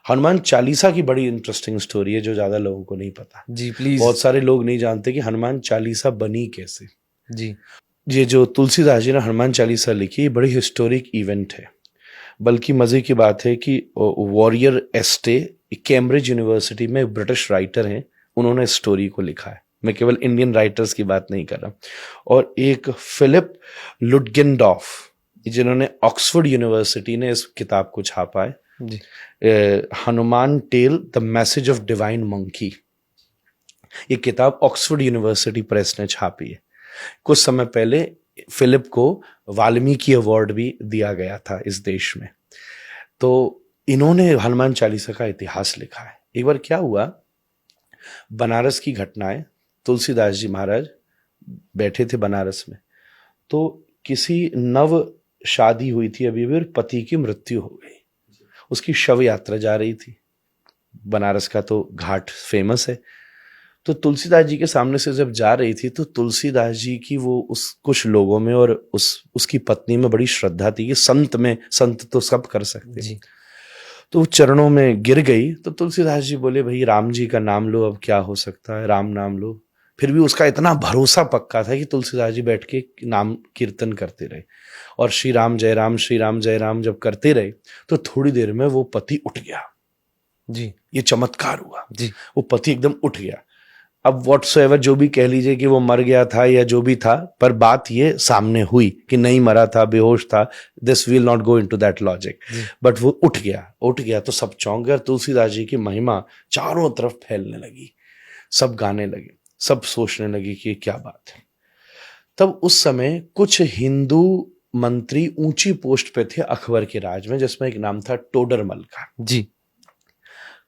हनुमान चालीसा की बड़ी interesting story है जो ज्यादा लोगों को नहीं पता। जी प्लीज। बहुत सारे लोग नहीं जानते कि हनुमान चालीसा बनी कैसे। जी ये जो तुलसीदास जी ने हनुमान चालीसा लिखी, ये बड़ी हिस्टोरिक इवेंट है। बल्कि मजे की बात है कि वॉरियर एस्टे कैम्ब्रिज यूनिवर्सिटी में एक ब्रिटिश राइटर हैं, उन्होंने इस स्टोरी को लिखा है। मैं केवल इंडियन राइटर्स की बात नहीं कर रहा। और एक फिलिप लुटगेनडॉर्फ, जिन्होंने ऑक्सफोर्ड यूनिवर्सिटी ने इस किताब को छापा है, जी Hanuman tell the message of divine monkey. ये किताब ऑक्सफोर्ड यूनिवर्सिटी प्रेस ने छापी है। कुछ समय पहले फिलिप को वाल्मीकि अवार्ड भी दिया गया था इस देश में। तो इन्होंने हनुमान चालीसा का इतिहास लिखा है। एक बार क्या हुआ, बनारस की घटनाएं, तुलसीदास जी महाराज बैठे थे बनारस में, तो किसी नव शादी हुई थी अभी भी और पति की मृत्यु हो गई। उसकी शव यात्रा जा रही थी। बनारस का तो घाट फेमस है। तो तुलसीदास जी के सामने से जब जा रही थी तो तुलसीदास जी की वो उस कुछ लोगों में और उसकी पत्नी में बड़ी श्रद्धा थी कि संत तो सब कर सकते हैं। तो वो चरणों में गिर गई। तो तुलसीदास जी बोले, भाई राम जी का नाम लो, अब क्या हो सकता है, राम नाम लो। फिर भी उसका इतना भरोसा पक्का था कि तुलसीदास जी बैठ के नाम कीर्तन करते रहे और श्री राम जय राम जब करते रहे तो थोड़ी देर में वो पति उठ गया। जी ये चमत्कार हुआ जी। वो पति एकदम उठ गया। अब व्हाटसोएवर जो भी कह लीजिए कि वो मर गया था या जो भी था, पर बात ये सामने हुई कि नहीं मरा था, बेहोश था। This will not go into that logic, but वो उठ गया तो सब चौंक गए। तुलसीदास जी की महिमा चारों तरफ फैलने लगी, सब गाने लगे, सब सोचने लगे कि क्या बात है। तब उस समय कुछ हिंदू मंत्री ऊंची पोस्ट पे थे अकबर के राज में, जिसमें एक नाम था टोडरमल का। जी।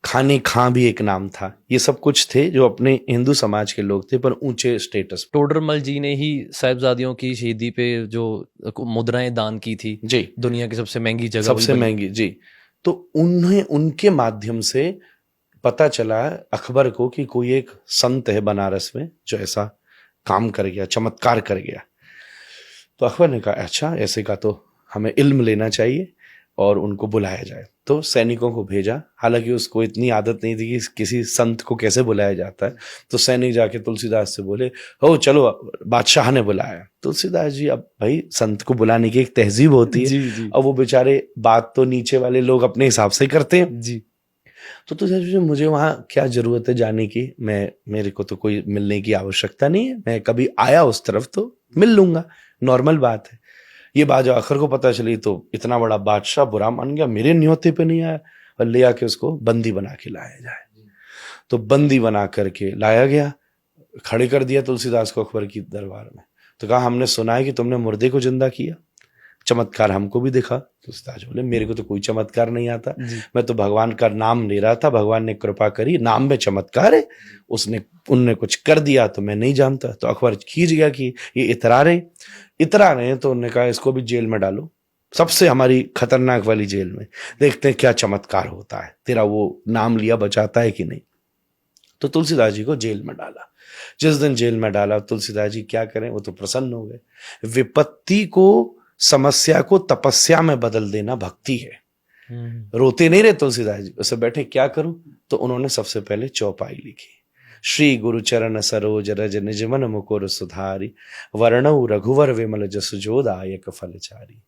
खाने खां भी एक नाम था। ये सब कुछ थे जो अपने हिंदू समाज के लोग थे पर ऊंचे स्टेटस। टोडरमल जी ने ही साहिबजादियों की शहीदी पे जो मुद्राएं दान की थी जी, दुनिया की सबसे महंगी जगह, सबसे महंगी। जी, तो उन्हें उनके माध्यम से पता चला अकबर को कि कोई एक संत है बनारस में जो ऐसा काम कर गया, चमत्कार कर गया। तो अकबर ने कहा, अच्छा ऐसे का तो हमें इल्म लेना चाहिए और उनको बुलाया जाए। तो सैनिकों को भेजा। हालांकि उसको इतनी आदत नहीं थी कि किसी संत को कैसे बुलाया जाता है। तो सैनिक जाके तुलसीदास से बोले, हो चलो बादशाह ने बुलाया। तुलसीदास जी, अब भाई संत को बुलाने की एक तहजीब होती है। जी जी। और वो बेचारे बात तो नीचे वाले लोग अपने हिसाब से करते हैं। जी। तो तुलसीदास जी, मुझे वहां क्या जरूरत है जाने की, मेरे को तो कोई मिलने की आवश्यकता नहीं है, मैं कभी आया उस तरफ तो मिल लूंगा, नॉर्मल बात है। ये बात जब अकबर को पता चली तो इतना बड़ा बादशाह बुरा मान गया, मेरे न्योते पे नहीं आया, और ले आके उसको बंदी बना के लाया जाए। तो बंदी बना करके लाया गया, खड़े कर दिया तुलसीदास को अकबर की दरबार में। तो कहा, हमने सुना है कि तुमने मुर्दे को जिंदा किया, चमत्कार हमको भी दिखा। तुलसीदास बोले, मेरे को तो कोई चमत्कार नहीं आता, मैं तो भगवान का नाम ले रहा था, भगवान ने कृपा करी, नाम में चमत्कार है, उनने कुछ कर दिया तो मैं नहीं जानता। तो अकबर खींच गया कि ये इतरा रहे तो उन्होंने कहा, इसको भी जेल में डालो, सबसे हमारी खतरनाक वाली जेल में, देखते हैं क्या चमत्कार होता है, तेरा वो नाम लिया बचाता है कि नहीं। तो तुलसीदास जी को जेल में डाला। जिस दिन जेल में डाला, तुलसीदास जी क्या करें, वो तो प्रसन्न हो गए। विपत्ति को, समस्या को तपस्या में बदल देना भक्ति है। रोते नहीं रहे तुलसीदास जी, उसे बैठे क्या करूं, तो उन्होंने सबसे पहले चौपाई लिखी, श्री गुरु चरण सरोज रज निज मन मुकुर सुधारी, वर्णौ रघुवर विमल जसु जो दायक फलचारी।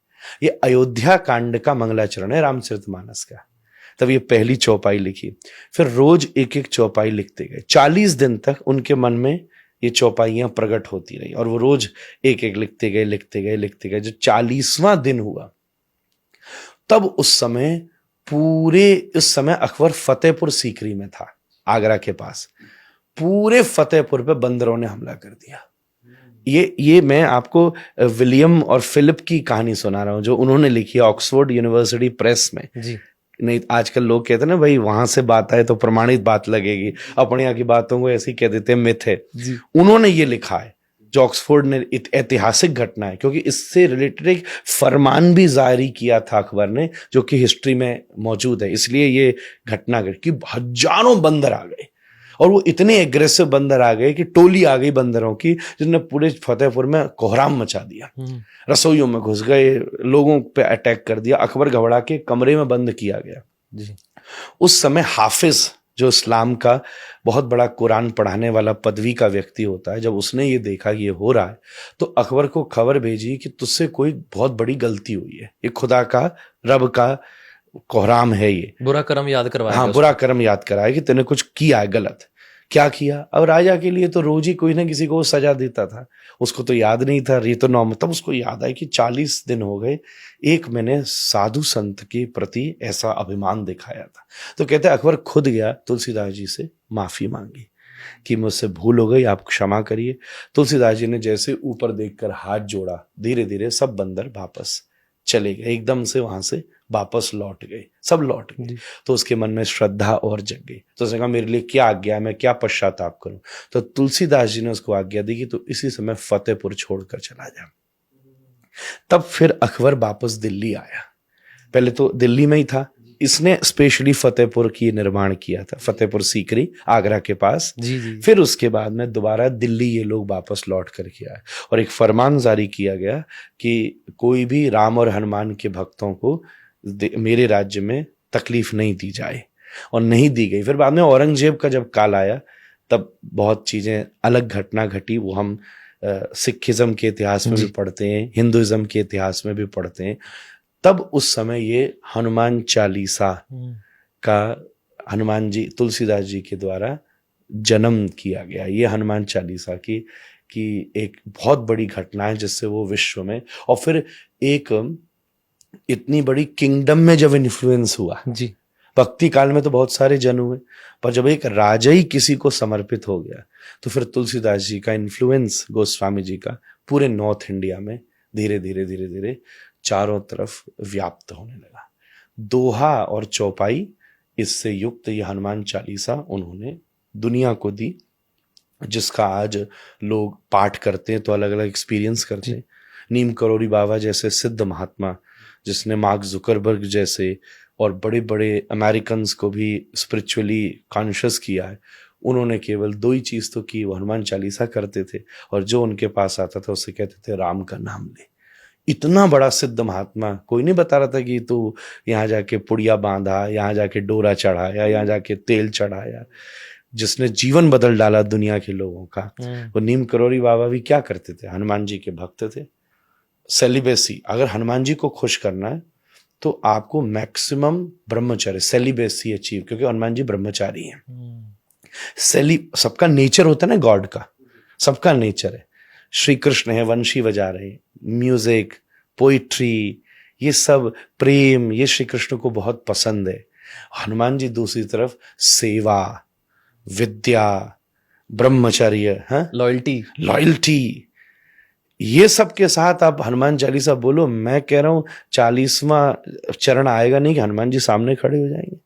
ये अयोध्या कांड का मंगलाचरण है, रामचरितमानस का। तब ये पहली चौपाई लिखी। फिर रोज एक एक चौपाई लिखते गए। 40 दिन तक उनके मन में ये चौपाइयां प्रकट होती रही और वो रोज एक एक लिखते गए। जो 40वां दिन हुआ, तब उस समय अकबर फतेहपुर सीकरी में था, आगरा के पास। पूरे फतेहपुर पे बंदरों ने हमला कर दिया। ये मैं आपको विलियम और फिलिप की कहानी सुना रहा हूं, जो उन्होंने लिखी है ऑक्सफोर्ड यूनिवर्सिटी प्रेस में। जी। नहीं, आजकल लोग कहते हैं ना, भाई वहां से बात आए तो प्रमाणित बात लगेगी, अपने यहाँ की बातों को ऐसी कह देते हैं मिथ है। उन्होंने ये लिखा है, जो ऑक्सफोर्ड ने, ऐतिहासिक घटना है, क्योंकि इससे रिलेटेड एक फरमान भी जारी किया था अकबर ने, जो कि हिस्ट्री में मौजूद है। इसलिए ये घटना घटी कि हजारों बंदर आ गए, और वो इतने एग्रेसिव बंदर आ गए कि टोली आ गई बंदरों की, जिसने पूरे फतेहपुर में कोहराम मचा दिया। रसोइयों में घुस गए, लोगों पे अटैक कर दिया। अकबर घबरा के कमरे में बंद किया गया। जी उस समय हाफिज जो इस्लाम का बहुत बड़ा कुरान पढ़ाने वाला पदवी का व्यक्ति होता है, जब उसने ये देखा कि ये हो रहा है तो अकबर को खबर भेजी कि तुझसे कोई बहुत बड़ी गलती हुई है, ये खुदा का, रब का कोहराम है ये। बुरा कर्म याद करवाया हाँ, गया बुरा कर्म याद कराया कि तूने कुछ किया है गलत। क्या किया? अब राजा के लिए तो रोज ही कोई ना किसी को वो सजा देता था, उसको तो याद नहीं था, ये तो नॉर्मल। तब उसको याद आया कि 40 दिन हो गए, एक मैंने साधु संत के प्रति ऐसा अभिमान दिखाया था। तो कहते हैं अकबर खुद गया तुलसीदास जी से माफी मांगी कि मुझसे भूल हो गई, आप क्षमा करिए। तुलसीदास जी ने जैसे ऊपर देखकर हाथ जोड़ा, धीरे धीरे सब बंदर वापस चले गए, एकदम से वहां से वापस लौट गए, सब लौट गए। तो उसके मन में श्रद्धा और जग गई, तो उसने कहा मेरे लिए क्या आज्ञा है, मैं क्या पश्चाताप करूं। तो तुलसीदास जी ने उसको आज्ञा दी कि तू इसी समय फतेहपुर छोड़कर चला जा। तब फिर अकबर वापस दिल्ली आया, पहले तो दिल्ली में ही था, इसने स्पेशली फतेहपुर की निर्माण किया था, फतेहपुर सीकरी आगरा के पास। जी फिर उसके बाद में दोबारा दिल्ली ये लोग वापस लौट करके आए और एक फरमान जारी किया गया कि कोई भी राम और हनुमान के भक्तों को मेरे राज्य में तकलीफ नहीं दी जाए, और नहीं दी गई। फिर बाद में औरंगजेब का जब काल आया तब बहुत चीजें अलग घटना घटी, वो हम सिखिज्म के इतिहास में भी पढ़ते हैं, हिंदुइज्म के इतिहास में भी पढ़ते हैं। तब उस समय ये हनुमान चालीसा का हनुमान जी तुलसीदास जी के द्वारा जन्म किया गया। ये हनुमान चालीसा की एक बहुत बड़ी घटना है जिससे वो विश्व में, और फिर एक इतनी बड़ी किंगडम में जब इन्फ्लुएंस हुआ जी। भक्ति काल में तो बहुत सारे जन हुए, पर जब एक राजा ही किसी को समर्पित हो गया तो फिर तुलसीदास जी का इन्फ्लुएंस, गोस्वामी जी का, पूरे नॉर्थ इंडिया में धीरे धीरे धीरे धीरे चारों तरफ व्याप्त होने लगा। दोहा और चौपाई इससे युक्त ये हनुमान चालीसा उन्होंने दुनिया को दी, जिसका आज लोग पाठ करते हैं तो अलग अलग एक्सपीरियंस करते हैं। नीम करोड़ी बाबा जैसे सिद्ध महात्मा, जिसने मार्क जुकरबर्ग जैसे और बड़े बड़े अमेरिकन्स को भी स्पिरिचुअली कॉन्शियस किया है, उन्होंने केवल 2 ही चीज तो की, वो हनुमान चालीसा करते थे और जो उनके पास आता था उससे कहते थे राम का नाम ले। इतना बड़ा सिद्ध महात्मा, कोई नहीं बता रहा था कि तू यहाँ जाके पुड़िया बांधा, यहाँ जाके डोरा चढ़ाया, यहाँ जाके तेल चढ़ाया। जिसने जीवन बदल डाला दुनिया के लोगों का, वो नीम करोड़ी बाबा भी क्या करते थे? हनुमान जी के भक्त थे। सेलिबेसी, अगर हनुमान जी को खुश करना है तो आपको मैक्सिमम ब्रह्मचर्य, सेलिबेसी अचीव, क्योंकि हनुमान जी ब्रह्मचारी हैं। सबका नेचर होता है ना, गॉड का सबका नेचर है। श्री कृष्ण है, वंशी बजा रहे, म्यूजिक, पोइट्री, ये सब प्रेम, ये श्री कृष्ण को बहुत पसंद है। हनुमान जी दूसरी तरफ सेवा, विद्या, ब्रह्मचर्य, लॉयल्टी, ये सब के साथ आप हनुमान चालीसा बोलो। मैं कह रहा हूं 40वां चरण आएगा नहीं कि हनुमान जी सामने खड़े हो जाएंगे।